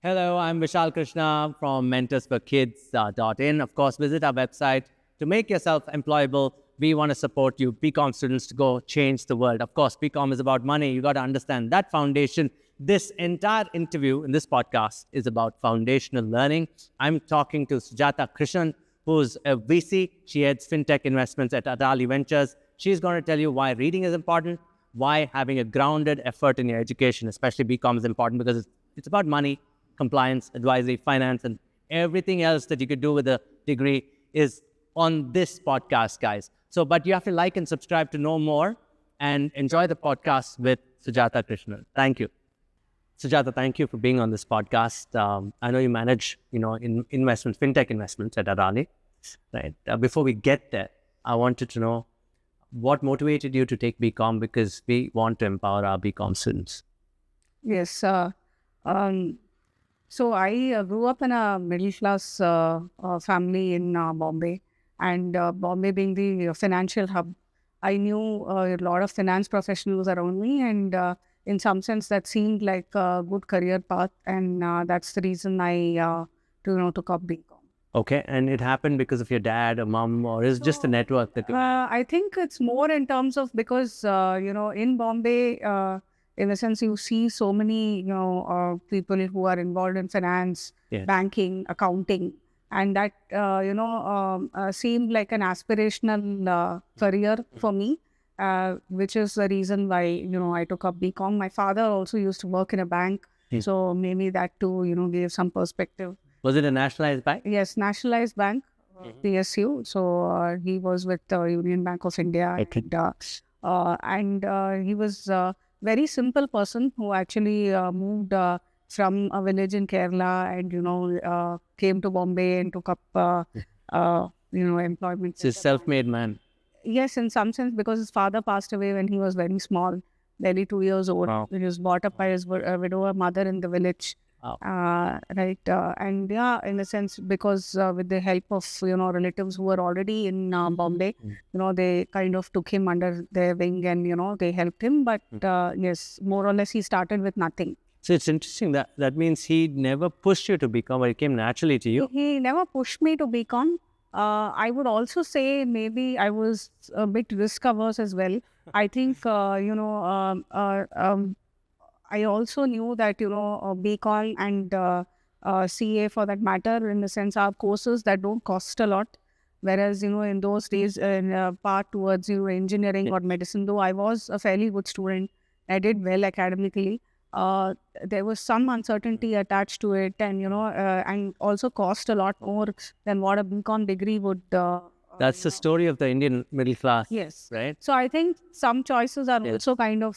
Hello, I'm Vishal Krishna from mentorsforkids.in. Of course, visit our website to make yourself employable. We want to support you, BCom students, to go change the world. Of course, BCom is about money. You got to understand that foundation. This entire interview in this podcast is about foundational learning. I'm talking to Sujata Krishnan, who's a VC. She heads fintech investments at Adali Ventures. She's going to tell you why reading is important, why having a grounded effort in your education, especially BCom, is important because it's about money, compliance, advisory, finance, and everything else that you could do with a degree is on this podcast, guys. So, but you have to like and subscribe to know more and enjoy the podcast with Sujata Krishnan. Thank you. Sujata, thank you for being on this podcast. I know you manage, investments, fintech investments at Adani, right? Before we get there, I wanted to know what motivated you to take BCom, because we want to empower our BCom students. Yes. So I grew up in a middle class family in Bombay, and Bombay being the financial hub, I knew a lot of finance professionals around me, and in some sense that seemed like a good career path, and that's the reason I took up BCom. Okay, and it happened because of your dad or mom, or is it just a network that? I think it's more in terms of because in Bombay, in a sense, you see so many people who are involved in finance, Yes. banking, accounting, and that seemed like an aspirational career for me, which is the reason why I took up BCom. My father also used to work in a bank, so maybe that too gave some perspective. Was it a nationalized bank? Yes, nationalized bank, PSU. So he was with Union Bank of India, Okay. and he was a very simple person who actually moved from a village in Kerala and came to Bombay and took up employment. It's a self-made man. Yes, in some sense, because his father passed away when he was very small, barely 2 years old. Wow. He was brought up by his widower mother in the village. Wow. Right. And yeah, in a sense, because with the help of, relatives who were already in Bombay, they kind of took him under their wing and, they helped him. But yes, more or less, he started with nothing. So it's interesting that means he never pushed you to become, or it came naturally to you. He never pushed me to become. I would also say maybe I was a bit risk-averse as well. I think, I also knew that, BCom and CA for that matter, in the sense, are courses that don't cost a lot. Whereas, in those days, part towards, engineering or medicine, though I was a fairly good student, I did well academically. There was some uncertainty attached to it and also cost a lot more than what a BCom degree would. That's the story of the Indian middle class. Yes. Right? So I think some choices are Yes. also kind of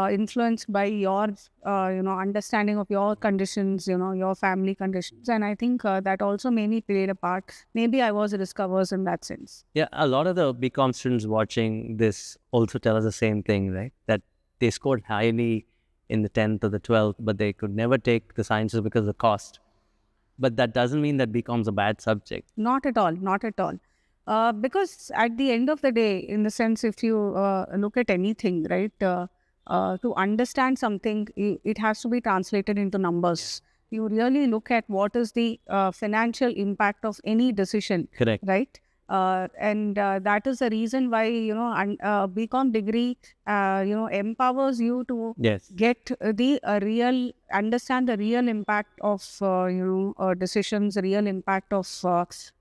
influenced by your, understanding of your conditions, your family conditions. And I think that also maybe played a part. Maybe I was a risk-averse in that sense. Yeah, a lot of the BCom students watching this also tell us the same thing, right? That they scored highly in the 10th or the 12th, but they could never take the sciences because of the cost. But that doesn't mean that BCom's a bad subject. Not at all. Not at all. Because at the end of the day, in the sense, if you look at anything, right, to understand something, it has to be translated into numbers. You really look at what is the financial impact of any decision. Correct. Right? And that is the reason why, BCom degree, empowers you to Yes. get understand the real impact of, decisions, real impact of,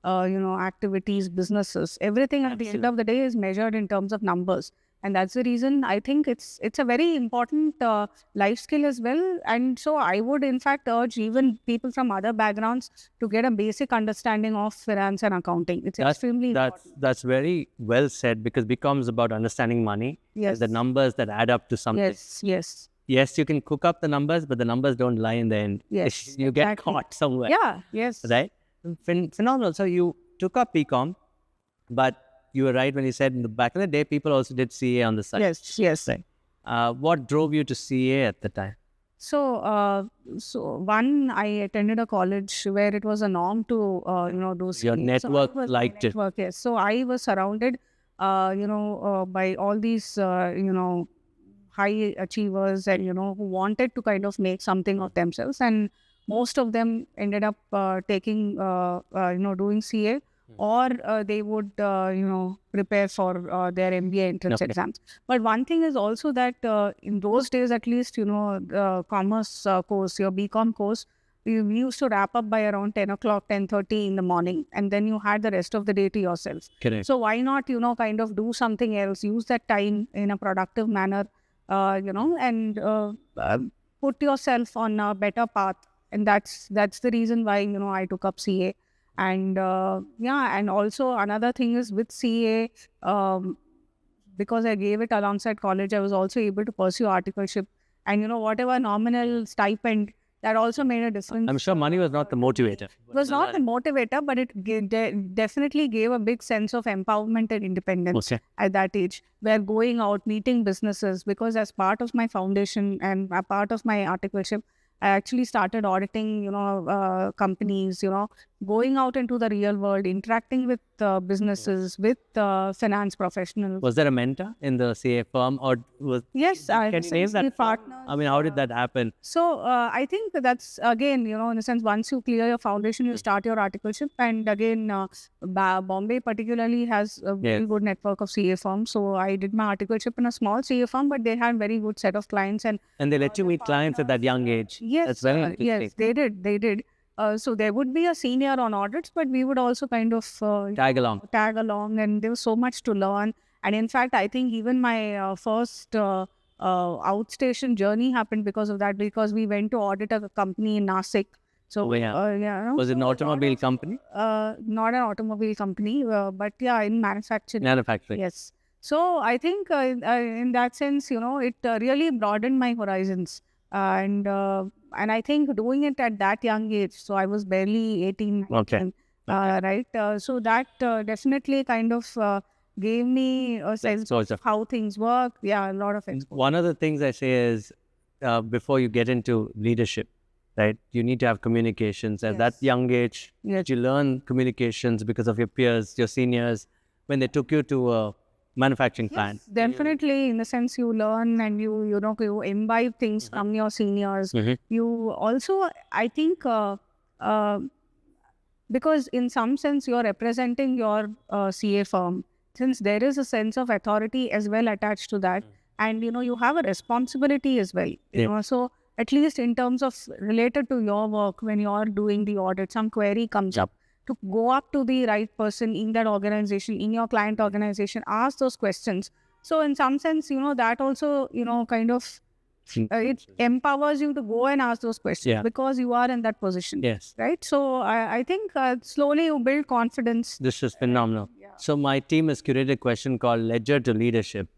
activities, businesses. Everything at the end of the day is measured in terms of numbers. And that's the reason I think it's a very important life skill as well. And so I would in fact urge even people from other backgrounds to get a basic understanding of finance and accounting. It's extremely important. That's very well said, because BCom is about understanding money. Yes. The numbers that add up to something. Yes. Yes, you can cook up the numbers, but the numbers don't lie in the end. Yes, You get exactly. caught somewhere. Yeah, yes. Right? Phenomenal. So you took up BCom, but you were right when you said back in the day, people also did CA on the side. Yes. Right. What drove you to CA at the time? So one, I attended a college where it was a norm to do Your CA. network So I was liked it. network, yes. So I was surrounded, by all these high achievers and who wanted to kind of make something of themselves, and most of them ended up taking doing CA, or they would prepare for their MBA entrance Okay. exams. But one thing is also that in those days, at least, the commerce course, your BCom course, we used to wrap up by around 10 o'clock, 10:30 in the morning, and then you had the rest of the day to yourself. Correct. So why not, kind of do something else, use that time in a productive manner, and put yourself on a better path. And that's the reason why, I took up CA. And and also another thing is with CA, because I gave it alongside college, I was also able to pursue articleship. And, whatever nominal stipend, that also made a difference. I'm sure money was not the motivator. It was not the motivator, but it definitely gave a big sense of empowerment and independence at that age. Where going out, meeting businesses, because as part of my foundation and a part of my articleship, I actually started auditing, companies, going out into the real world, interacting with businesses, with finance professionals. Was there a mentor in the CA firm, or was? Yes, I Can you name that? partners. I mean, how did that happen? So I think that's, again, in a sense, once you clear your foundation, you start your articleship. And again, Bombay particularly has a very good network of CA firms. So I did my articleship in a small CA firm, but they had very good set of clients. And they let you meet clients at that young age. yes, That's very interesting. yes, they did. So there would be a senior on audits, but we would also kind of Tag along. and there was so much to learn. And in fact, I think even my first outstation journey happened because of that, because we went to audit a company in Nashik. So was it an automobile company? Not an automobile company, but in manufacturing. Manufacturing. Yes. So I think in that sense, it really broadened my horizons. And I think doing it at that young age, so I was barely 18, 19, right? So that definitely kind of gave me a sense of how things work. Yeah, a lot of exposure. One of the things I say is, before you get into leadership, right, you need to have communications. At that young age, you learn communications because of your peers, your seniors, when they took you to a manufacturing plant. Definitely, in the sense you learn and you imbibe things from your seniors. You also, I think, because in some sense you're representing your CA firm, since there is a sense of authority as well attached to that, and you have a responsibility as well. So at least in terms of related to your work, when you're doing the audit, some query comes up, to go up to the right person in that organization, in your client organization, ask those questions. So in some sense, that also, kind of, it empowers you to go and ask those questions because you are in that position. Yes. Right? So I think slowly you build confidence. This is phenomenal. So my team has curated a question called Ledger to Leadership.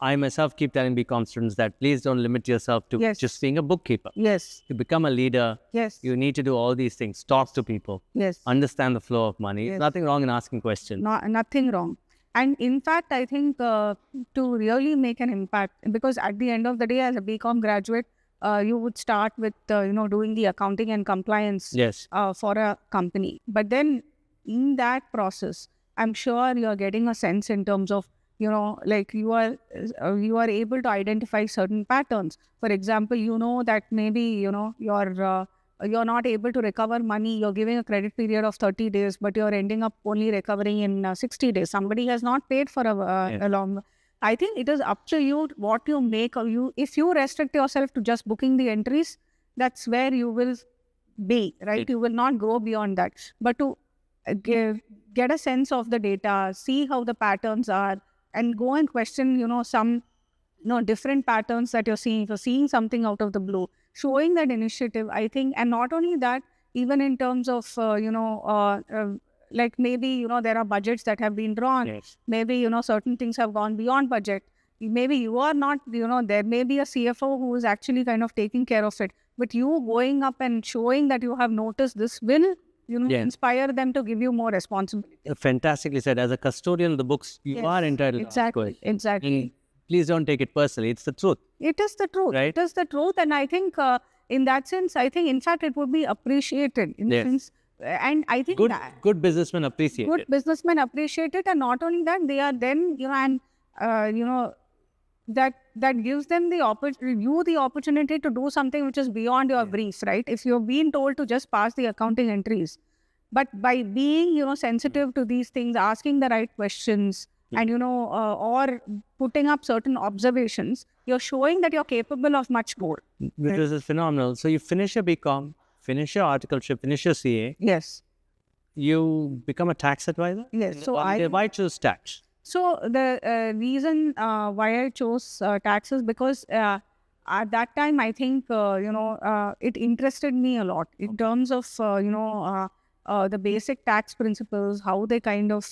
I myself keep telling BCom students that please don't limit yourself to just being a bookkeeper. Yes. To become a leader, you need to do all these things. Talk to people. Yes. Understand the flow of money. There's nothing wrong in asking questions. Nothing wrong. And in fact, I think to really make an impact, because at the end of the day, as a BCom graduate, you would start with, doing the accounting and compliance for a company. But then in that process, I'm sure you're getting a sense in terms of, like you are able to identify certain patterns. For example, that maybe, you're not able to recover money. You're giving a credit period of 30 days, but you're ending up only recovering in 60 days. Somebody has not paid for a long. I think it is up to you what you make of you. If you restrict yourself to just booking the entries, that's where you will be, right? You will not go beyond that. But to get a sense of the data, see how the patterns are, and go and question, some different patterns that you're seeing. If you're seeing something out of the blue, showing that initiative, I think, and not only that, even in terms of, like maybe, there are budgets that have been drawn. Maybe, certain things have gone beyond budget. Maybe you are not, there may be a CFO who is actually kind of taking care of it. But you going up and showing that you have noticed this will, inspire them to give you more responsibility. Fantastically said. As a custodian of the books, you are entitled to ask questions. Exactly. please don't take it personally. It's the truth. It is the truth. Right. It is the truth. And I think in that sense, I think in fact it would be appreciated. In Yes. sense, and I think Good businessmen appreciate good it. businessmen appreciate it. And not only that, they are then, that gives them the opportunity to do something which is beyond your brief, right? If you're being told to just pass the accounting entries, but by being, sensitive to these things, asking the right questions, and, or putting up certain observations, you're showing that you're capable of much more. Which is phenomenal. So you finish your BCom, finish your articleship, finish your CA, Yes. you become a tax advisor? Yes. So Why choose tax? So the reason why I chose taxes, because at that time I think it interested me a lot in terms of the basic tax principles, how they kind of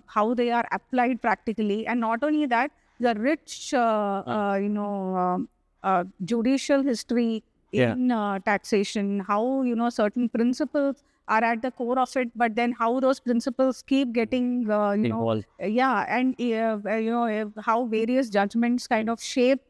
how they are applied practically, and not only that, the rich judicial history in taxation, how certain principles are at the core of it, but then how those principles keep getting Involved. and how various judgments kind of shape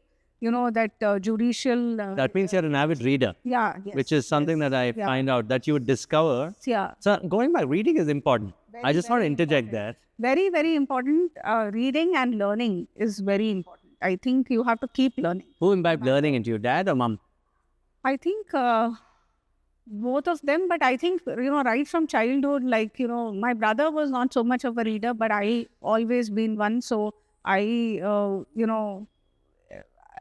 that judicial That means you're an avid reader, yes, which is something that I find out that you would discover. yeah, So going by reading is important. I just want to very interject that. very, very important. Reading and learning is very important. I think you have to keep learning. Who imbibed learning into you, dad or mom? I think both of them, but I think right from childhood, like my brother was not so much of a reader, but I always been one. So I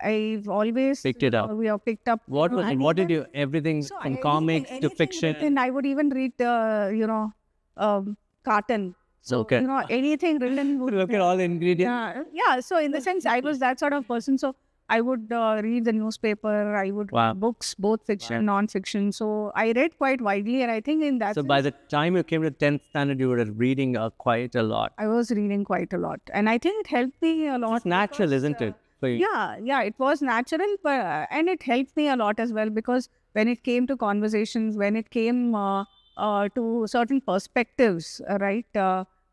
I've always Picked it up. We have picked up. What was it? and What did even- you? Everything so from anything- comics to anything fiction. written, I would even read carton. So Okay. anything written. Would, Look at all the ingredients. yeah. So in the sense, I was that sort of person. So I would read the newspaper. I would Wow. read books, both fiction and non-fiction. So I read quite widely, and I think in that So sense, by the time you came to 10th standard, you were reading quite a lot. I was reading quite a lot, and I think it helped me a lot. It's natural, because, isn't it? For you? Yeah, it was natural, but and it helped me a lot as well, because when it came to conversations, when it came to certain perspectives, right?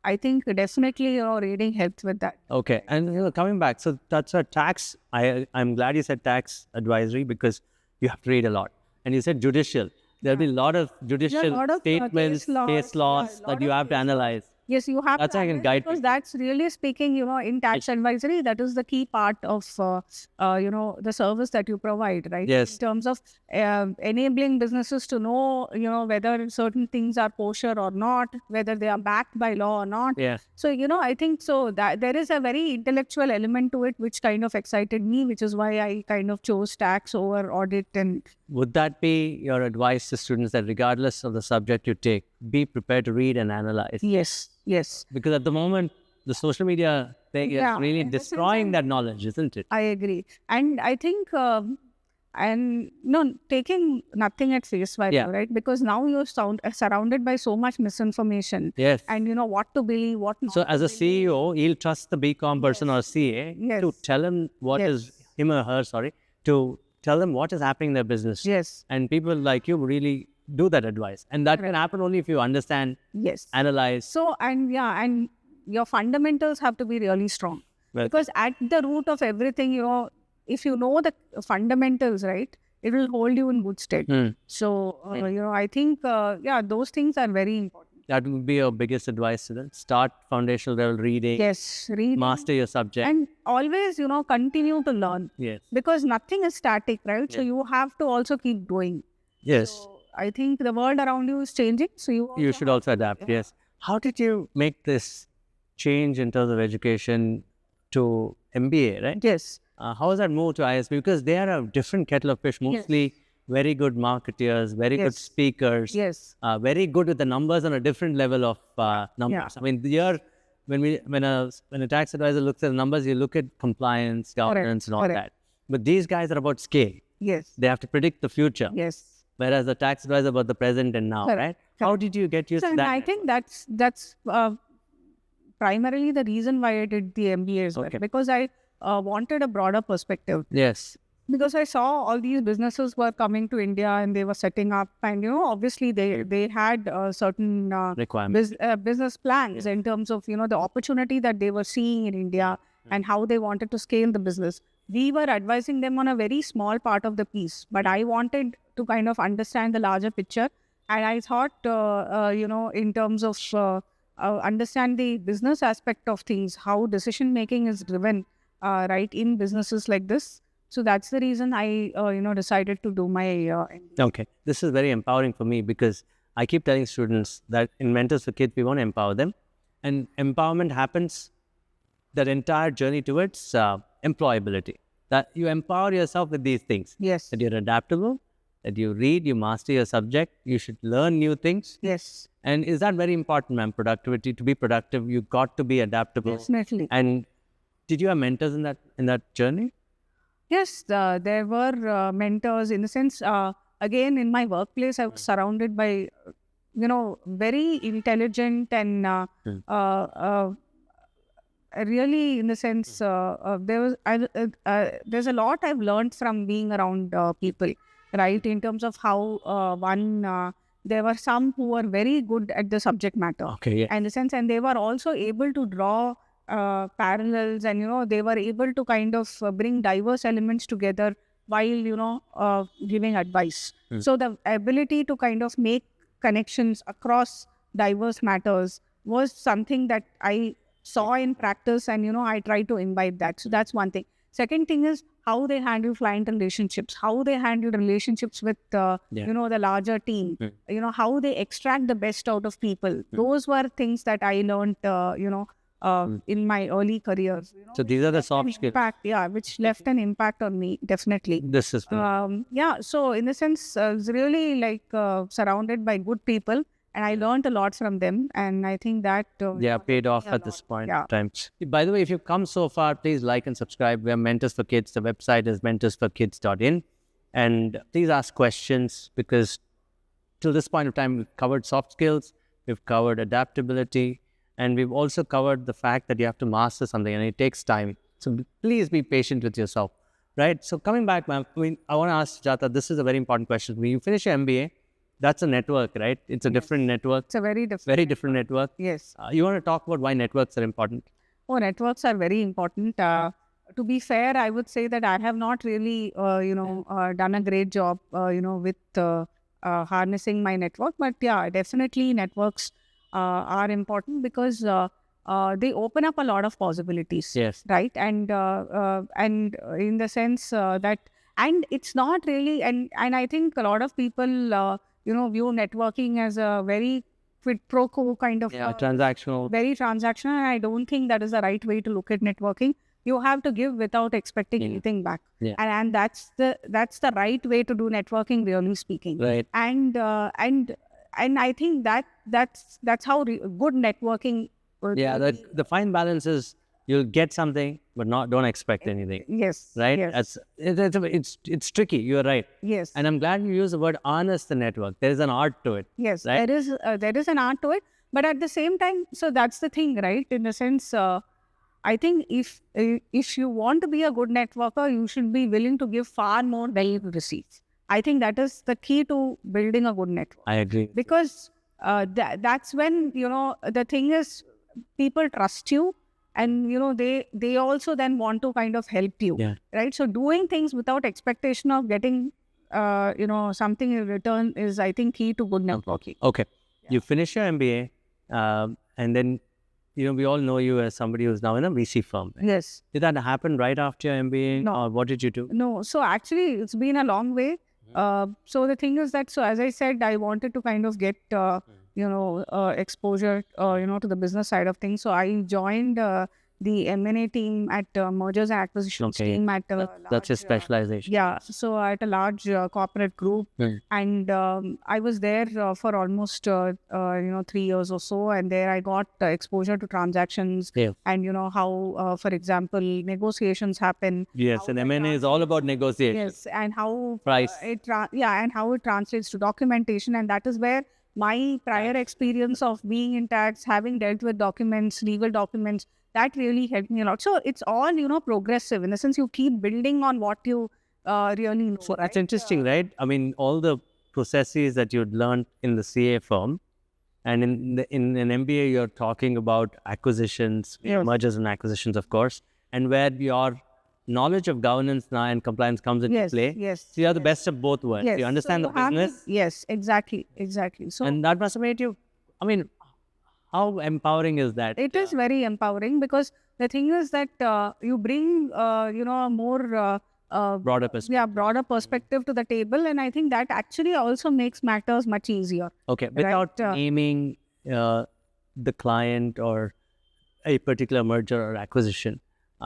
I think definitely reading helped with that. Okay, and coming back, so that's a tax. I'm glad you said tax advisory because you have to read a lot. And you said judicial. There'll be a lot of judicial lot of, statements, case laws, that you have to analyze. Yes, you have That's to how I can analyze, guide because people. that's really speaking, in tax advisory, that is the key part of, the service that you provide, right? Yes. In terms of enabling businesses to know, whether certain things are kosher or not, whether they are backed by law or not. Yeah. So, I think so that there is a very intellectual element to it, which kind of excited me, which is why I kind of chose tax over audit. And Would that be your advice to students that regardless of the subject you take, be prepared to read and analyze? yes. Because at the moment, the social media thing Yeah, is really in the sense destroying that knowledge, isn't it? I agree. And I think, taking nothing at face value, Yeah. right? Because now you're surrounded by so much misinformation, Yes. and what to believe, what not. So as a CEO, he'll trust the BCom person or CA to Yes. tell him what is him or her, to tell them what is happening in their business. Yes, And people like you really do that advice. And that can happen only if you understand, yes. analyze. So, and your fundamentals have to be really strong. Well, Because at the root of everything, if you know the fundamentals, right, it will hold you in good stead. So, I think, those things are very important. that would be your biggest advice to them. Start foundational level reading, Yes, read master your subject. and always, continue to learn, Yes. because nothing is static, right? So you have to also keep going. Yes. So I think the world around you is changing. So You should also adapt. Yes. How did you make this change in terms of education to MBA, right? Yes. How has that moved to ISB? Because they are a different kettle of fish, mostly very good marketeers, very good Yes. speakers, Yes. very good with the numbers on a different level of numbers. I mean, when a tax advisor looks at the numbers, you look at compliance, governance, and all Correct. that. But these guys are about scale. Yes. They have to predict the future. Yes. Whereas the tax advisor about the present and now, Correct. right? How did you get used So to that? I think that's primarily the reason why I did the MBA as well, Okay. because I wanted a broader perspective. Yes. Because I saw all these businesses were coming to India and they were setting up, and obviously they had certain Requirements. business plans in terms of the opportunity that they were seeing in India, and how they wanted to scale the business. We were advising them on a very small part of the piece, but I wanted to kind of understand the larger picture. And I thought, in terms of understand the business aspect of things, how decision making is driven, right, in businesses like this. So that's the reason I, decided to do my MBA. Okay. This is very empowering for me because I keep telling students that in Mentors for Kids, we want to empower them. And empowerment happens that entire journey towards employability. That you empower yourself with these things. Yes. That you're adaptable, that you read, you master your subject, you should learn new things. Yes. And is that very important, ma'am? Productivity, to be productive, you got to be adaptable. Definitely. And did you have mentors in that journey? Yes, there were mentors in the sense, again, in my workplace, I was surrounded by, very intelligent and really, in the sense, there's a lot I've learned from being around people, right? In terms of how there were some who were very good at the subject matter. Okay, yeah. In the sense, and they were also able to draw parallels, and they were able to kind of bring diverse elements together while giving advice. So the ability to kind of make connections across diverse matters was something that I saw in practice, and I try to imbibe that. So that's one thing. Second thing is how they handle client relationships, how they handle relationships with the larger team, how they extract the best out of people. Those were things that I learned in my early career. So these are the soft skills. Which left an impact on me, definitely. This is so in the sense, it's really like surrounded by good people, and I learned a lot from them, and I think that paid off at this point in time. By the way, if you've come so far, please like and subscribe. We are Mentors for Kids. The website is mentorsforkids.in, and please ask questions, because till this point of time, we've covered soft skills, we've covered adaptability, and we've also covered the fact that you have to master something, and it takes time. So please be patient with yourself, right? So coming back, ma'am, I want to ask Sujata, this is a very important question. When you finish your MBA, that's a network, right? It's a different network. It's a very different network. Yes. You want to talk about why networks are important? Oh, networks are very important. To be fair, I would say that I have not really, done a great job, with harnessing my network. But yeah, definitely networks are important because they open up a lot of possibilities. Yes. Right. And in the sense that, and it's not really, and I think a lot of people, view networking as a very quid pro quo kind of transactional. Very transactional. And I don't think that is the right way to look at networking. You have to give without expecting anything back. Yeah. And that's the right way to do networking, really speaking. Right. And I think that's how good networking works. Yeah, the fine balance is you'll get something, but don't expect anything. Yes. Right? Yes. It's tricky. You're right. Yes. And I'm glad you use the word harness the network. There is an art to it. Yes. Right? There is an art to it. But at the same time, so that's the thing, right? In the sense, I think if you want to be a good networker, you should be willing to give far more than you receive. I think that is the key to building a good network. I agree. Because that's when, the thing is, people trust you, and, they also then want to kind of help you. Yeah. Right? So doing things without expectation of getting, something in return is, I think, key to good networking. Okay. Yeah. You finish your MBA, and then, we all know you as somebody who's now in a VC firm. Right? Yes. Did that happen right after your MBA? No. Or what did you do? No. So actually, it's been a long way. So the thing is that, so as I said, I wanted to kind of get, exposure, to the business side of things. So I joined the M&A team at mergers and acquisitions team at that's his specialization. So at a large corporate group, and I was there for almost 3 years or so, and there I got exposure to transactions and how, for example, negotiations happen. Yes, and M&A is all about negotiation. Yes, and how price. And how it translates to documentation, and that is where my prior experience of being in tax, having dealt with documents, legal documents, that really helped me a lot. So it's all, progressive in the sense you keep building on what you really know. So that's interesting, right? I mean, all the processes that you'd learned in the CA firm, and in an MBA, you're talking about acquisitions, mergers and acquisitions, of course. and where your knowledge of governance now and compliance comes into Yes, play. yes, So you are the best of both worlds. yes. You understand So the you have to- business, yes, exactly. So and that must have made you. I mean, how empowering is that? it is very empowering because the thing is that you bring a more Broader perspective. broader perspective to the table, and I think that actually also makes matters much easier. Okay, without naming the client or a particular merger or acquisition,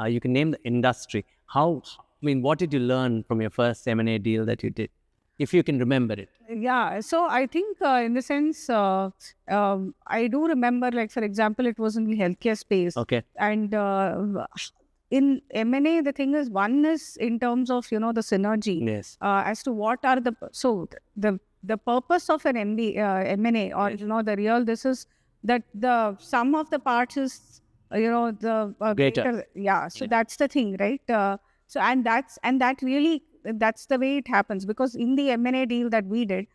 you can name the industry. What did you learn from your first M&A deal that you did, if you can remember it? Yeah, so I think in the sense, I do remember, like for example, it was in the healthcare space, Okay, and in M&A, the thing is, one is in terms of the synergy. yes, As to what are the purpose of an M&A, or the real, this is that the sum of the parts is the Greater. yeah, so Yeah. that's the thing, right? That's the way it happens, because in the M&A deal that we did,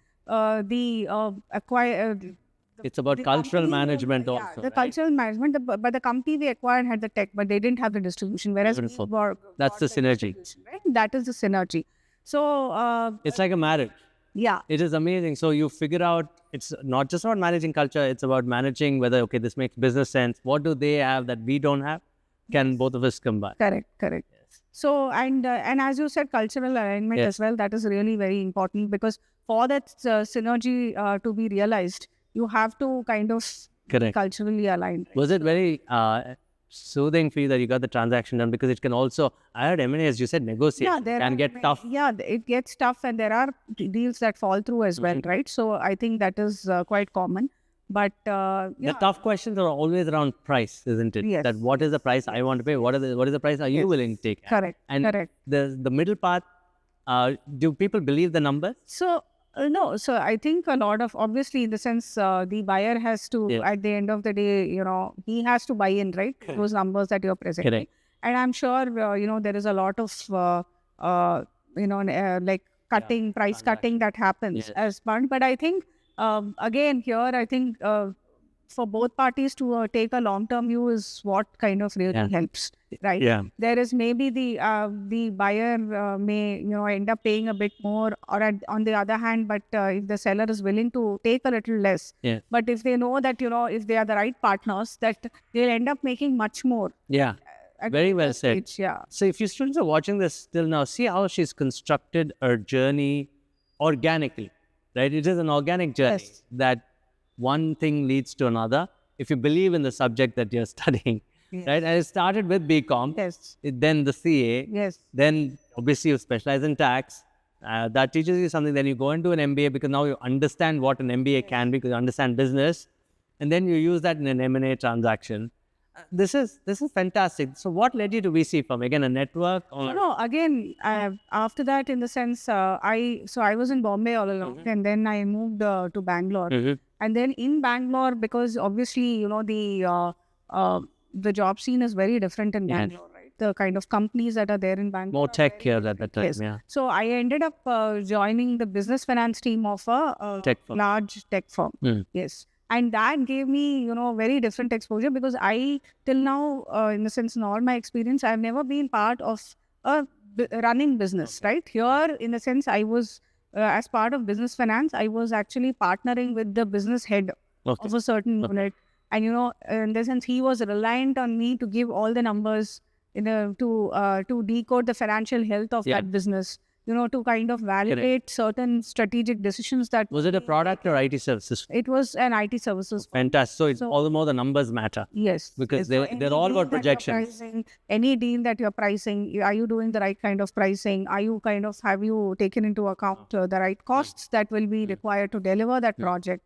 it's about the cultural company management yeah, also. the right? cultural management, but the company we acquired had the tech, but they didn't have the distribution, whereas we Beautiful. got That's the synergy. distribution, right? That is the synergy. So It's like a marriage. yeah, It is amazing. So you figure out it's not just about managing culture, it's about managing whether, okay, this makes business sense. What do they have that we don't have? Can both of us combine? correct. So and as you said, cultural alignment Yes. as well, that is really very important, because for that synergy to be realized, you have to kind of be Correct. culturally aligned. Was it very soothing for you that you got the transaction done? Because it can also, I heard M&A, as you said, negotiation can get tough. Yeah, it gets tough, and there are deals that fall through as well, right? So I think that is quite common. But The yeah, tough questions are always around price, isn't it? Yes, That what is the price I want to pay? What is the price are you willing to take? correct. The middle part, do people believe the numbers? So no, so I think a lot of, obviously, in the sense, the buyer has to, Yeah. at the end of the day, he has to buy in, right? Those numbers that you're presenting. Correct. And I'm sure, there is a lot of, like cutting, price cutting that happens Yes. as part. But I think, again, here, I think for both parties to take a long-term view is what kind of really Yeah. helps, right? Yeah. There is maybe the buyer may end up paying a bit more, or on the other hand, but if the seller is willing to take a little less, Yeah. but if they know that if they are the right partners, that they'll end up making much more. Yeah. At Very the well later said. stage, yeah. So if your students are watching this still now, see how she's constructed her journey organically, right? It is an organic journey Yes. that one thing leads to another. If you believe in the subject that you're studying, Yes. right? And it started with BCom, Yes. then the CA, Yes. then obviously you specialize in tax. That teaches you something. Then you go into an MBA because now you understand what an MBA can be, because you understand business, and then you use that in an M&A transaction. This is fantastic. So what led you to VC firm? Again, a network? Or? No, again, after that, in the sense, I was in Bombay all along, and then I moved to Bangalore. Mhm. And then in Bangalore, because obviously, the job scene is very different in Yes. Bangalore, right? The kind of companies that are there in Bangalore. More are tech very here at different. that time, Yes. yeah. So I ended up joining the business finance team of a Tech firm. large tech firm. Mm. Yes. And that gave me, very different exposure, because I, till now, in the sense, in all my experience, I've never been part of a running business, right? Here, in the sense, I was, as part of business finance, I was actually partnering with the business head Okay. of a certain unit. And, in the sense, he was reliant on me to give all the numbers, to decode the financial health of Yeah. that business, to kind of validate certain strategic decisions that Was it a product or IT services? it was an IT services. Fantastic. So it's So- all the more the numbers matter. Yes. Because yes. they're any all deal about that you're projections. pricing, any deal that you're pricing, are you doing the right kind of pricing? Have you taken into account the right costs that will be required to deliver that project?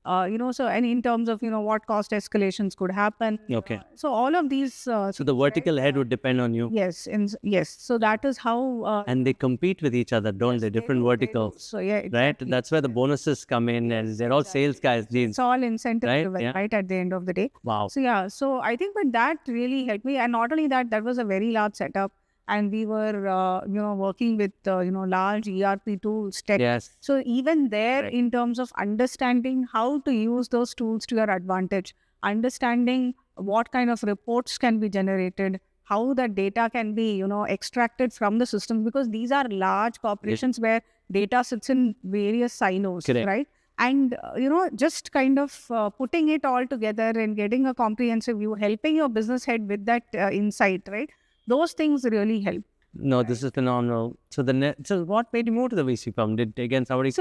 So, and in terms of, what cost escalations could happen. Okay. So all of these. So the vertical head would depend on you. Yes. Yes. So that is how. And they compete with each other, don't they? Different verticals. So yeah. Right? Exactly. That's where the bonuses come in, and they're all sales guys. Geez. It's all incentive Right? driven, Yeah. right? At the end of the day. Wow. So yeah, so I think but that really helped me, and not only that, that was a very large setup, and we were working with large ERP tools, tech. Yes. So even there, Right. in terms of understanding how to use those tools to your advantage, understanding what kind of reports can be generated, how that data can be, extracted from the systems, because these are large corporations where data sits in various silos, Correct. right? And, just kind of putting it all together and getting a comprehensive view, helping your business head with that insight, right? Those things really help. No, this is phenomenal. So so what made you move to the VC firm? Did So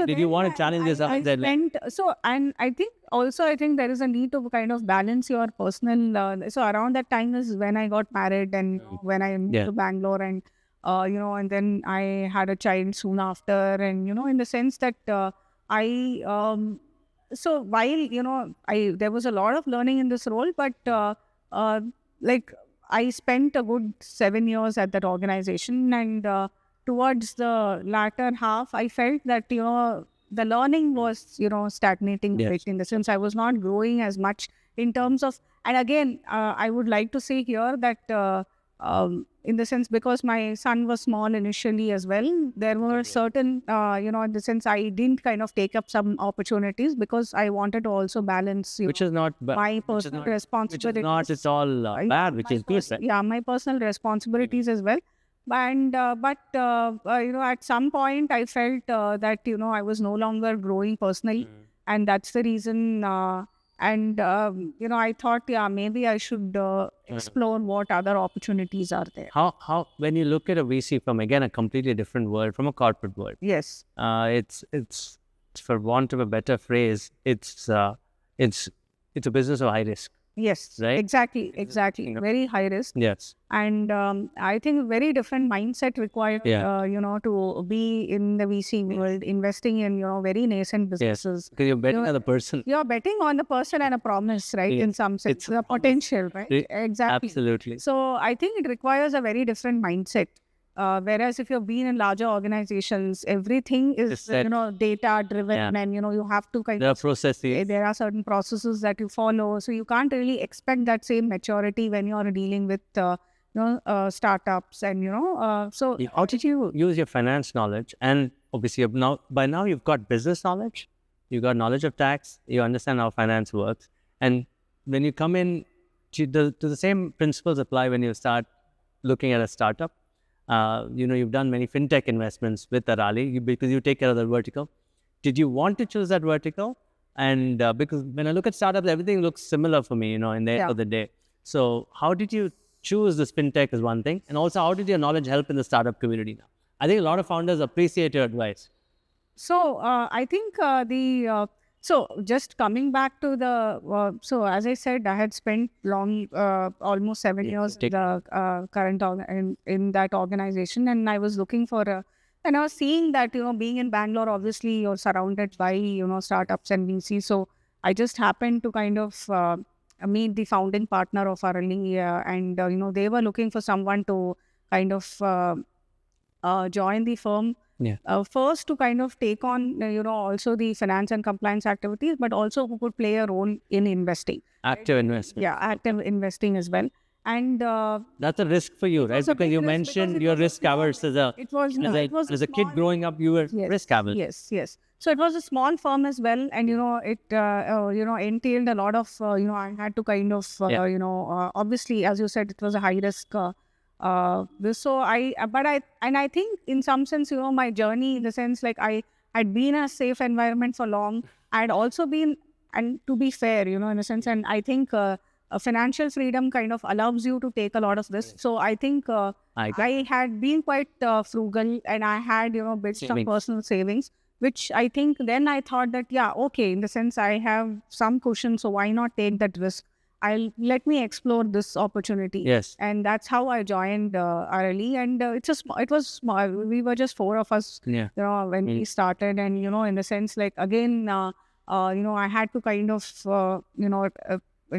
you then want to challenge yourself? I That, spent, and I think there is a need to kind of balance your personal, so around that time is when I got married, and when I moved Yeah. to Bangalore, and, and then I had a child soon after, and, in the sense that I, so while, there was a lot of learning in this role, but like I spent a good 7 years at that organization, and towards the latter half, I felt that, the learning was, stagnating a Yes. bit, in the sense I was not growing as much in terms of, and again, I would like to say here that in the sense, because my son was small initially as well, there were certain, in the sense I didn't kind of take up some opportunities, because I wanted to also balance, which is not bad. my personal responsibilities. Which is not at all bad, which is good, right? Yeah, my personal responsibilities as well. And but at some point I felt that I was no longer growing personally, and that's the reason. And I thought, yeah, maybe I should explore what other opportunities are there. How when you look at a VC from, again, a completely different world, from a corporate world, Yes. It's for want of a better phrase, it's a business of high risk. Yes. Right? Exactly. Very high risk. Yes. And I think very different mindset required, Yeah. to be in the VC world, investing in, very nascent businesses. Because you're betting on the person. You're betting on the person and a promise, right? Yeah. In some sense, It's a the promise. potential, right? Exactly. Absolutely. So I think it requires a very different mindset. Whereas if you've been in larger organizations, everything is, It's set. data driven, Yeah. and, you have to kind There are of, processes. there are certain processes that you follow. So you can't really expect that same maturity when you're dealing with, startups, and, so How did you use your finance knowledge? And obviously, by now you've got business knowledge, you've got knowledge of tax, you understand how finance works. And when you come in, do the same principles apply when you start looking at a startup? You've done many fintech investments with Arali because you take care of that vertical. Did you want to choose that vertical? And because when I look at startups, everything looks similar for me, in the end of the day. So how did you choose this fintech as one thing? And also, how did your knowledge help in the startup community now? I think a lot of founders appreciate your advice. So I think so just coming back to the, so as I said, I had spent almost 7 years in the current in that organization, and I was looking for and I was seeing that, being in Bangalore, obviously you're surrounded by, startups and VC. So I just happened to kind of meet the founding partner of Arali, and, they were looking for someone to kind of join the firm. Yeah. First to kind of take on, also the finance and compliance activities, but also who could play a role in investing. Active investment. Yeah, active investing as well. And that's a risk for you, right? was a Because big you risk, mentioned because it you're was a risk averse small- as a it was as a kid small- growing up. You were Yes, risk averse. Yes. So it was a small firm as well, and it entailed a lot of I had to kind of obviously, as you said, it was a high risk. So I think in some sense, my journey, in the sense, like, I had been in a safe environment for long. I had also been, and to be fair, in a sense, and I think financial freedom kind of allows you to take a lot of risk. So I think I had been quite frugal, and I had, built some Savings. personal savings, which I think then I thought that, yeah, okay, in the sense I have some cushion, so why not take that risk? Let me explore this opportunity. Yes. And that's how I joined Arali, and it was small. We were just 4 of us, Yeah. when we started, and in the sense, like, again, I had to kind of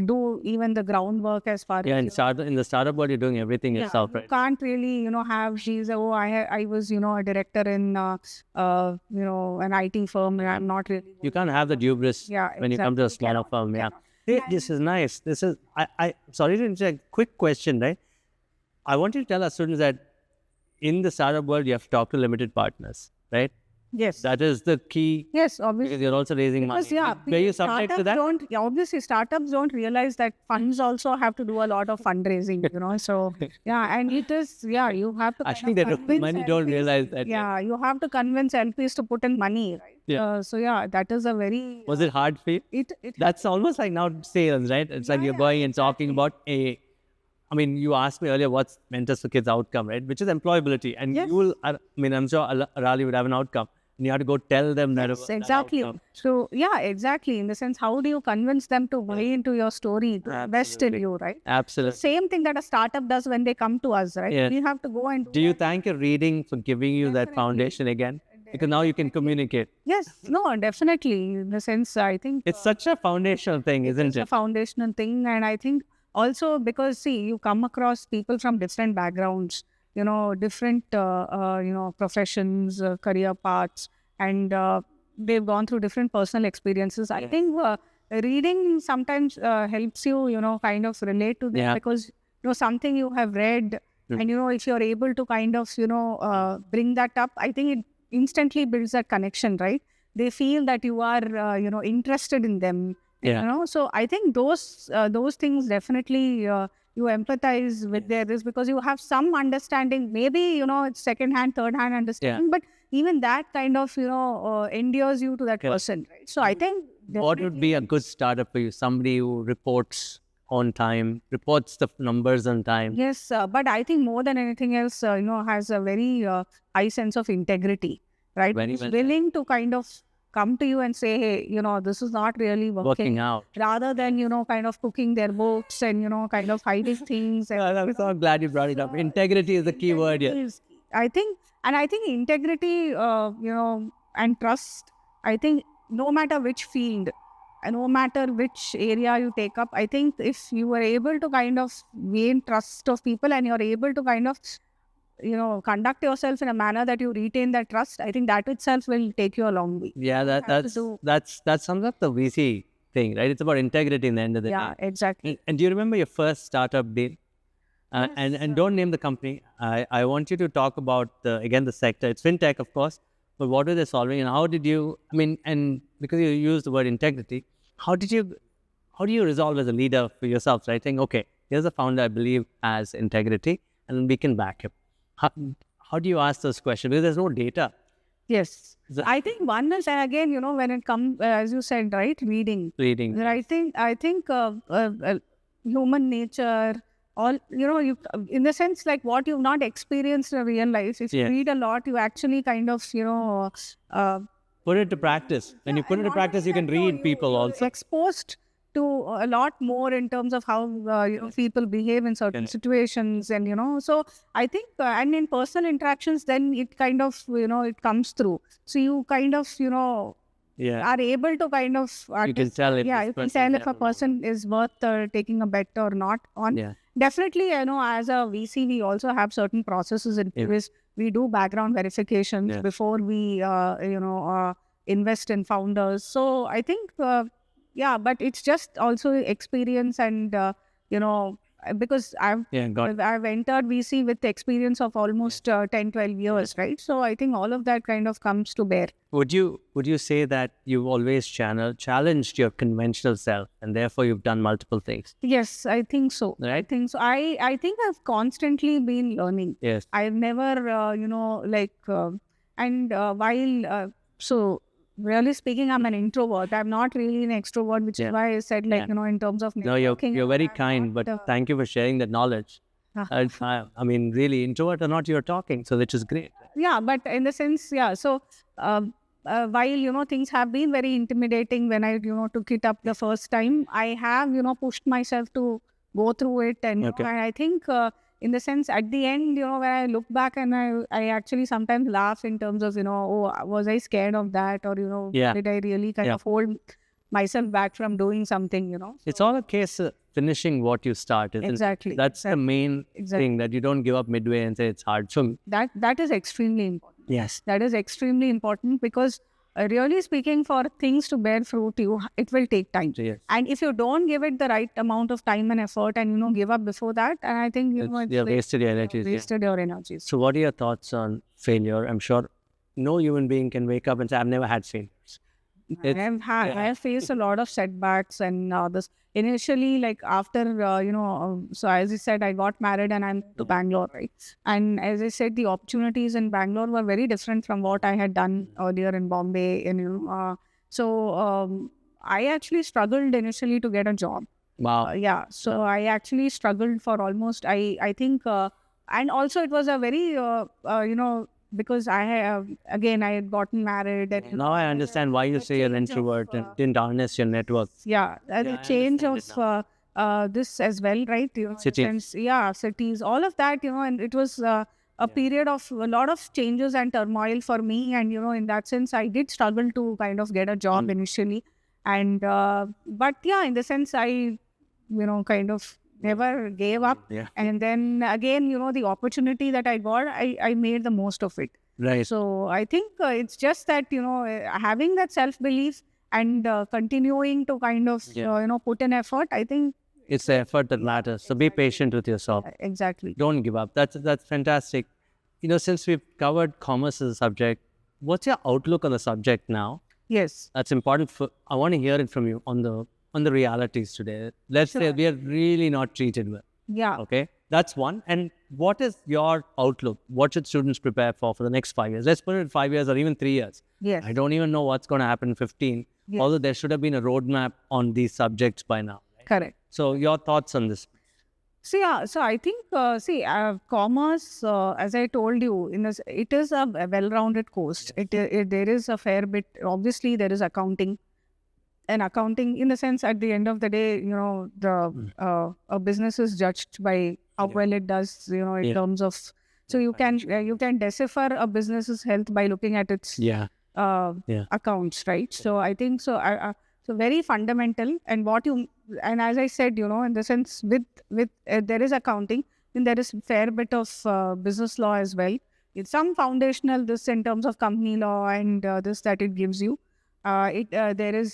do even the groundwork as far Yeah, as in the startup world, you're doing everything yourself, you right? can't really, have these. Oh, I was, a director in, an IT firm. And I'm not really. You can't have the hubris when you come to a smaller firm. Yeah. Hey, this is nice. This is I sorry to interject. Quick question, right? I want you to tell our students that in the startup world, you have to talk to limited partners, right? Yes. That is the key, Yes, obviously. because you're also raising money. Because yeah, Were you subject to that? Obviously startups don't realize that funds also have to do a lot of fundraising, So yeah, and it is, you have to Actually, kind they of don't, convince money don't LPs. realize that. Yeah, you have to convince LPs to put in money, right? Yeah. So yeah, that is a very Was it hard for you? it That's almost like now sales, right? It's like you're going and talking about I mean, you asked me earlier what's Mentors for Kids outcome, right? Which is employability. And Yes. you will, I mean, I'm sure Raleigh would have an outcome. And you have to go tell them that. Yes, that exactly. outcome. So yeah, exactly. In the sense, how do you convince them to buy into your story, to invest in Absolutely. you, right? Absolutely. Same thing that a startup does when they come to us, right? Yes. We have to go and Do you thank your reading for giving you that foundation again? Because now you can communicate. Yes, no, definitely. In the sense, I think It's such a foundational thing, isn't it's a it? foundational thing, and I think also because see, you come across people from different backgrounds, different professions, career paths, and they've gone through different personal experiences. I think reading sometimes helps you, kind of relate to them Yeah. because something you have read, and if you're able to kind of bring that up, I think it instantly builds that connection, right? They feel that you are interested in them. Yeah. So I think those things definitely you empathize with this because you have some understanding. Maybe it's second hand, third hand understanding, but even that kind of endures you to that person, right? So I think What would be a good startup for you? Somebody who reports on time, reports the numbers on time. yes, but I think more than anything else, has a very high sense of integrity, right? Very Who's well said. willing to kind of come to you and say, hey, this is not really Working out. rather than, kind of cooking their books and, kind of hiding things. And, I'm so glad you brought it up. Integrity is the key word here. is- I think integrity, and trust, I think no matter which field, and no matter which area you take up, I think if you are able to kind of gain trust of people and you're able to kind of, conduct yourself in a manner that you retain that trust, I think that itself will take you a long way. Yeah, have to that sums up the VC thing, right? It's about integrity in the end of the Yeah, day. exactly. And do you remember your first startup deal? And don't name the company. I want you to talk about the sector. It's fintech, of course, but what were they solving and how did you? I mean, and because you used the word integrity, how do you resolve as a leader for yourself? Right, saying, okay, here's a founder I believe has integrity, and we can back him. How do you ask those questions? Because there's no data. Yes. The- I think one is, and again, when it comes, as you said, right, reading. Reading. I think human nature, all, you in the sense like what you've not experienced in real life, if you Yes. read a lot, you actually kind of, Put it to practice. When you put it to practice, you can read people also. exposed to a lot more in terms of how people behave in certain Correct. situations, and so I think and in personal interactions, then it kind of it comes through. So you kind of Yeah. are able to kind of You can tell if yeah, this you can person tell if has a a person is worth taking a bet or not on. Yeah. Definitely, as a VC, we also have certain processes in Yeah. place. We do background verifications Yeah. before we, invest in founders. So I think, but it's just also experience and, because Yeah. Got it. I've entered VC with the experience of almost 10, 12 years, right? So I think all of that kind of comes to bear. Would you say that you've always challenged your conventional self, and therefore you've done multiple things? Yes, I think so. I Right? think so. I think I've constantly been learning. Yes. I've never, so really speaking, I'm an introvert. I'm not really an extrovert, which Yeah. is why I said, Yeah. in terms of No, you're networking, very I'm kind, not, but thank you for sharing that knowledge. I mean, really, introvert or not, you're talking, so which is great. yeah, but in the sense, yeah. So while things have been very intimidating when I took it up the first time, I have pushed myself to go through it, and, Okay. and I think in the sense at the end, when I look back and I actually sometimes laugh in terms of oh, was I scared of that, or Yeah. did I really kind Yeah. of hold myself back from doing something, It's all a case of finishing what you start, isn't it? Exactly. That's the main Exactly. thing, that you don't give up midway and say it's hard. So That is extremely important. yes. That is extremely important because really speaking, for things to bear fruit, it will take time. Yes. And if you don't give it the right amount of time and effort and give up before that, and I think You've wasted your energies. Yeah. wasted your energies. So what are your thoughts on failure? I'm sure no human being can wake up and say, I've never had failures. I have faced a lot of setbacks and this initially, like after so as I said, I got married and I'm to Bangalore, right? And as I said, the opportunities in Bangalore were very different from what I had done earlier in Bombay, and I actually struggled initially to get a job. Wow. Yeah, so I actually struggled for almost I think and also it was a very because I have again I had gotten married and Now I understand why you say you're an introvert and didn't harness your network. yeah, and the I change understand of this as well, right? Cities. Cities, all of that, and it was a period of a lot of changes and turmoil for me, and in that sense, I did struggle to kind of get a job initially, and but yeah, in the sense, I kind of never gave up, Yeah. and then again, the opportunity that I got, I made the most of it. Right. So I think it's just that having that self belief and continuing to kind of put in effort. I think It's the effort that matters. So be patient with yourself. exactly. Don't give up. That's fantastic. Since we've covered commerce as a subject, what's your outlook on the subject now? Yes. That's important. I want to hear it from you on the realities today. Let's say we are really not treated well. Yeah. Okay, that's one. And what is your outlook? What should students prepare for the next 5 years? Let's put it 5 years or even 3 years. Yes. I don't even know what's going to happen in 15. Yes. Although there should have been a roadmap on these subjects by now. Right? Correct. So your thoughts on this? So yeah, so I think commerce, as I told you, it is a well-rounded course. There is a fair bit. Obviously, there is accounting, and accounting in the sense at the end of the day, a business is judged by how well it does, in terms of. So you can decipher a business's health by looking at its accounts, right? So I think so. So very fundamental, and as I said, in the sense with there is accounting, then there is fair bit of business law as well. It's some foundational this in terms of company law and this that it gives you. There is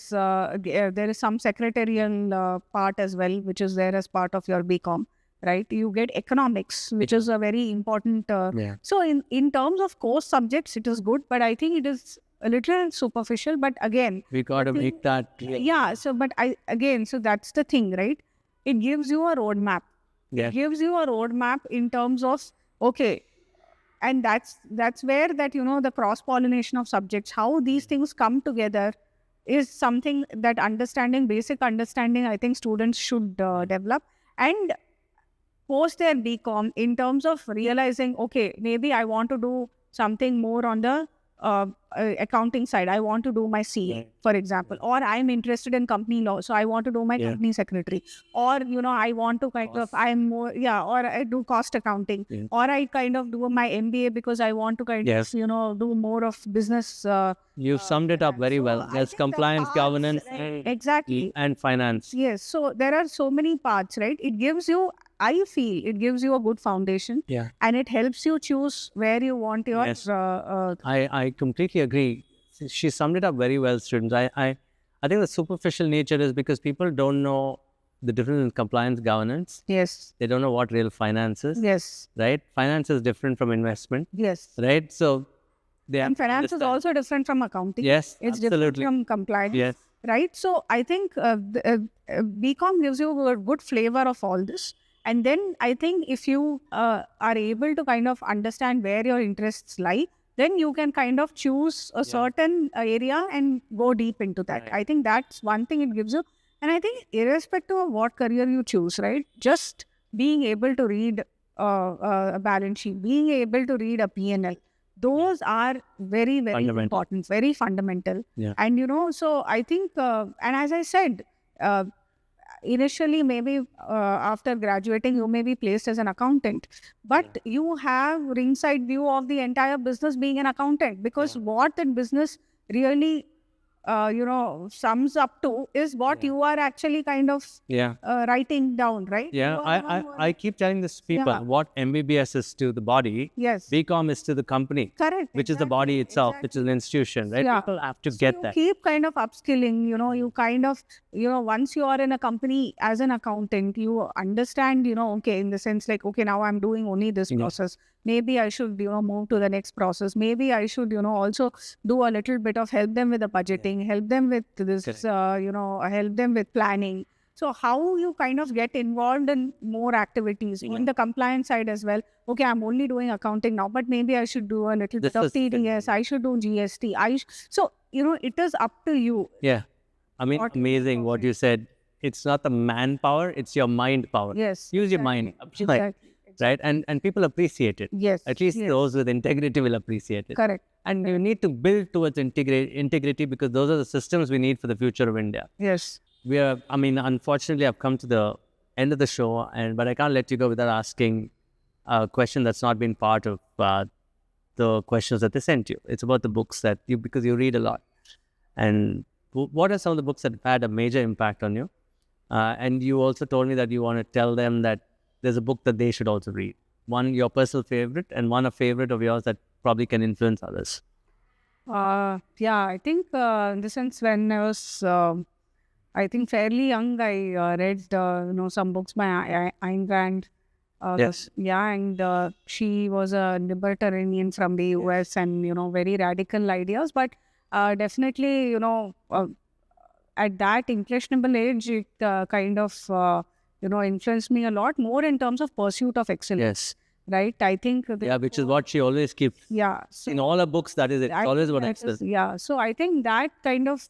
some secretarial part as well, which is there as part of your BCom, right? You get economics, which is a very important. So in terms of course subjects, it is good, but I think it is a little superficial. But again, we got to make that. Yeah. So, but so that's the thing, right? It gives you a roadmap. Yeah. It gives you a roadmap in terms of okay. And that's where that, the cross-pollination of subjects, how these things come together is something that basic understanding, I think students should develop. And post their BCom in terms of realizing, okay, maybe I want to do something more on the accounting side. I want to do my CA, for example, or I'm interested in company law, so I want to do my company secretary, or I want to kind of I'm more or I do cost accounting, or I kind of do my MBA because I want to kind of do more of business. You've summed it up very well. There's compliance, governance, exactly, and finance. Yes, so there are so many parts, right? It gives you. I feel it gives you a good foundation, and it helps you choose where you want your. I completely agree. She summed it up very well, students. I think the superficial nature is because people don't know the difference in compliance governance. Yes. They don't know what real finance is. Yes. Right? Finance is different from investment. Yes. Right? So and finance is also different from accounting. Yes, it's absolutely. Different from compliance. Yes. Right? So I think BCom gives you a good flavor of all this. And then I think if you are able to kind of understand where your interests lie, then you can kind of choose a certain area and go deep into that. Right. I think that's one thing it gives you. And I think irrespective of what career you choose, right, just being able to read a balance sheet, being able to read a P&L, those are very, very important, very fundamental. Yeah. And, so I think, and as I said, initially, maybe after graduating, you may be placed as an accountant, but you have ringside view of the entire business being an accountant, because what that business really, sums up to is what you are actually kind of writing down, right? Yeah, I keep telling this to people what MBBS is to the body. Yes. BCom is to the company. Correct. Which is the body itself, which is an institution, right? Yeah. People have to get that. Keep kind of upskilling, you kind of, once you are in a company as an accountant, you understand, okay, in the sense like, okay, now I'm doing only this process. maybe I should, move to the next process. Maybe I should, also do a little bit of help them with the budgeting, help them with this, Correct. help them with planning. So how you kind of get involved in more activities in the compliance side as well. Okay, I'm only doing accounting now, but maybe I should do a little This bit of is TDS. I should do GST. So, it is up to you. Yeah. I mean, What- amazing what you said. It's not the manpower, it's your mind power. Yes. Use your mind. Exactly. Right? And people appreciate it. Yes. At least yes. those with integrity will appreciate it. Correct. And you need to build towards integrity because those are the systems we need for the future of India. Yes. Unfortunately, I've come to the end of the show, but I can't let you go without asking a question that's not been part of the questions that they sent you. It's about the books because you read a lot. And what are some of the books that have had a major impact on you? And you also told me that you want to tell them that there's a book that they should also read. One, your personal favorite, and one a favorite of yours that probably can influence others. Yeah, I think in the sense when I was, I think fairly young, I read, some books by Ayn Rand. Yes. Yeah, and she was a libertarian from the US and, very radical ideas. But definitely, at that impressionable age, it kind of, influenced me a lot more in terms of pursuit of excellence. Yes. Right? I think. Yeah, which is what she always keeps. Yeah. So In all her books, that is it. It's I always think about that excellence. yeah. So I think that kind of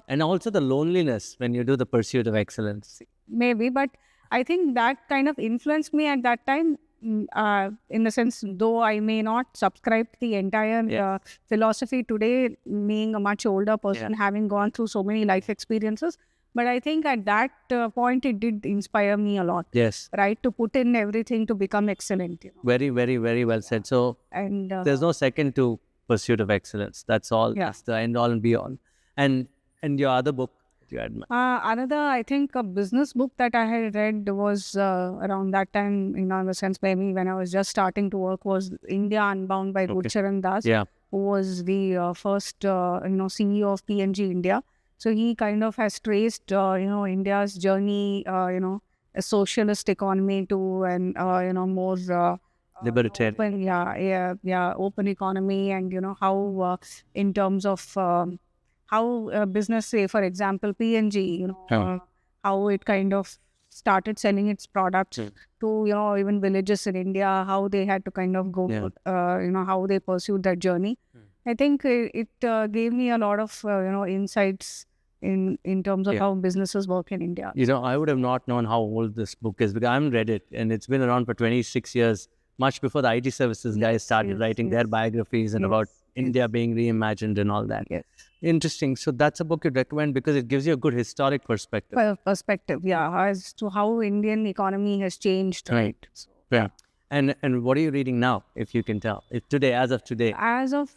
And also the loneliness when you do the pursuit of excellence. maybe, but I think that kind of influenced me at that time. In the sense, though I may not subscribe to the entire Yes. philosophy today, being a much older person, having gone through so many life experiences, but I think at that point it did inspire me a lot. Yes. Right, to put in everything to become excellent. Very, very, very well said. So And there's no second to pursuit of excellence. That's all. Yeah. That's the end all and be all. And your other book that you admire. Another, I think, a business book that I had read was around that time, in the sense maybe when I was just starting to work, was India Unbound by Gurcharan Das, Yeah. who was the first, CEO of PNG India. So he kind of has traced, India's journey, a socialist economy to an, more Libertarian. open, open economy, and how in terms of how business, say for example PNG, how it kind of started selling its products to even villages in India, how they had to kind of go, how they pursued that journey. I think it gave me a lot of insights in terms of how businesses work in India. I would have not known how old this book is because I haven't read it, and it's been around for 26 years, much before the IT services guys started writing their biographies and about India being reimagined and all that. Yes. Interesting. So that's a book you'd recommend because it gives you a good historic perspective. Perspective, as to how Indian economy has changed. Right. Yeah. And what are you reading now, if you can tell? As of today. As of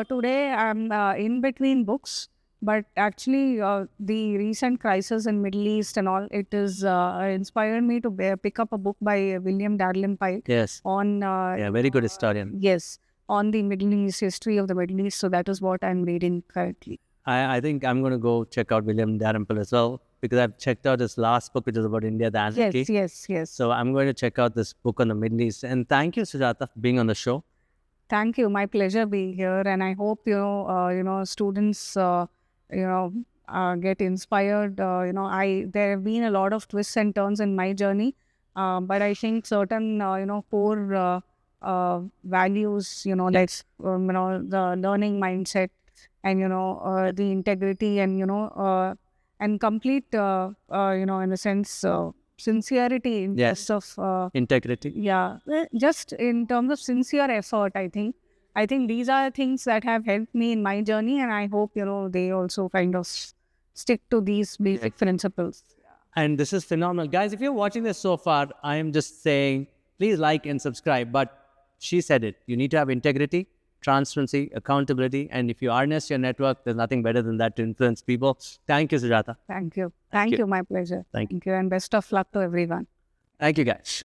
today, I'm in between books, but actually the recent crisis in Middle East and all, it is inspired me to pick up a book by William Darlin Pike Yes. on Very good historian. yes, on the Middle East, history of the Middle East. So that is what I'm reading currently. I think I'm going to go check out William Dalrymple as well because I've checked out his last book, which is about India, the Anarchy. Yes. So I'm going to check out this book on the Middle East. And thank you, Sujata, for being on the show. Thank you. My pleasure being here. And I hope, students, get inspired. There have been a lot of twists and turns in my journey. But I think certain, core values, like, the learning mindset and, the integrity and, and complete, in a sense, sincerity in terms of integrity. Just in terms of sincere effort, I think these are things that have helped me in my journey, and I hope they also kind of stick to these basic principles. And this is phenomenal, guys. If you're watching this so far, I am just saying please like and subscribe. But she said it, you need to have integrity, transparency, accountability, and if you harness your network, there's nothing better than that to influence people. Thank you, Sujata. Thank you. My pleasure. Thank you. And best of luck to everyone. Thank you, guys.